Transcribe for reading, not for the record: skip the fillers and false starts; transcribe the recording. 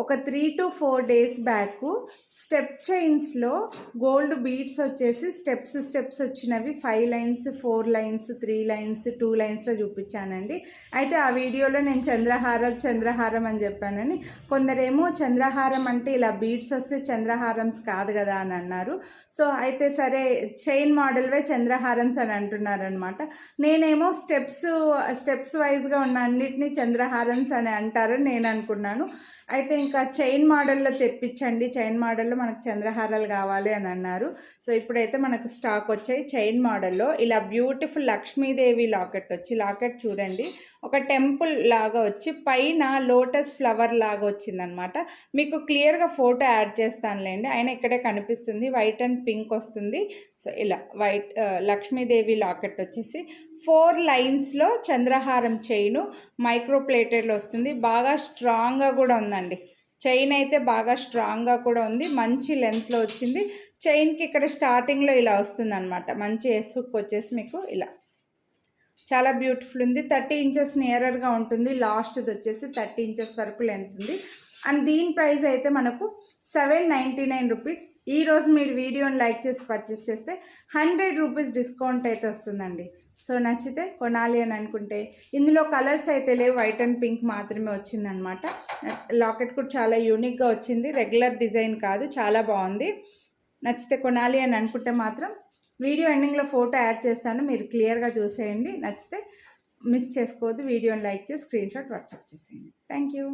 ఒక 3 to 4 days back step చైన్స్లో gold beads వచ్చేసి స్టెప్స్ వచ్చినవి 5 lines 4 lines 3 lines 2 linesలో చూపించానండి. అయితే ఆ వీడియోలో నేను చంద్రహారం అని చెప్పానని, కొందరేమో చంద్రహారం అంటే ఇలా బీడ్స్ వస్తే చంద్రహారమ్స్ కాదు కదా అని అన్నారు. సో అయితే సరే చైన్ మోడల్వే చంద్రహారమ్స్ అని అంటున్నారు అనమాట. నేనేమో స్టెప్స్ వైజ్గా ఉన్న అన్నిటినీ చంద్రహారమ్స్ అని అంటారని నేను అనుకున్నాను. అయితే ఇంకా చైన్ మోడల్లో తెప్పించండి, చైన్ మోడల్లో మనకు చంద్రహారాలు కావాలి అని అన్నారు. సో ఇప్పుడైతే మనకు స్టాక్ వచ్చాయి. చైన్ మోడల్లో ఇలా బ్యూటిఫుల్ లక్ష్మీదేవి లాకెట్ చూడండి, ఒక టెంపుల్ లాగా వచ్చి పైన లోటస్ ఫ్లవర్ లాగా వచ్చిందనమాట. మీకు క్లియర్గా ఫోటో యాడ్ చేస్తానులేండి, ఆయన ఇక్కడే కనిపిస్తుంది. వైట్ అండ్ పింక్ వస్తుంది. సో ఇలా లక్ష్మీదేవి లాకెట్ వచ్చేసి 4 లైన్స్లో చంద్రహారం చైను మైక్రో ప్లేటెడ్లో వస్తుంది. బాగా స్ట్రాంగ్గా కూడా ఉందండి చైన్, అయితే బాగా స్ట్రాంగ్గా కూడా ఉంది. మంచి లెంత్లో వచ్చింది. చైన్కి ఇక్కడ స్టార్టింగ్లో ఇలా వస్తుంది అనమాట. మంచి ఎస్సుక్ వచ్చేసి మీకు ఇలా చాలా బ్యూటిఫుల్ ఉంది. 30 inches నియరర్గా ఉంటుంది. లాస్ట్ది వచ్చేసి 30 inches వరకు లెంత్ ఉంది. అండ్ దీని ప్రైస్ అయితే మనకు 799 రూపీస్. ఈరోజు మీరు వీడియోని లైక్ చేసి పర్చేస్ చేస్తే 100 రూపీస్ డిస్కౌంట్ అయితే వస్తుందండి. సో నచ్చితే కొనాలి అని అనుకుంటే, ఇందులో కలర్స్ అయితే లేవు, వైట్ అండ్ పింక్ మాత్రమే వచ్చిందనమాట. లాకెట్ కూడా చాలా యూనిక్గా వచ్చింది, రెగ్యులర్ డిజైన్ కాదు, చాలా బాగుంది. నచ్చితే కొనాలి అని అనుకుంటే మాత్రం వీడియో ఎండింగ్లో ఫోటో యాడ్ చేస్తాను, మీరు క్లియర్గా చూసేయండి. నచ్చితే మిస్ చేసుకోవద్దు, వీడియోని లైక్ చేసి స్క్రీన్ షాట్ వాట్సాప్ చేసేయండి. Thank you.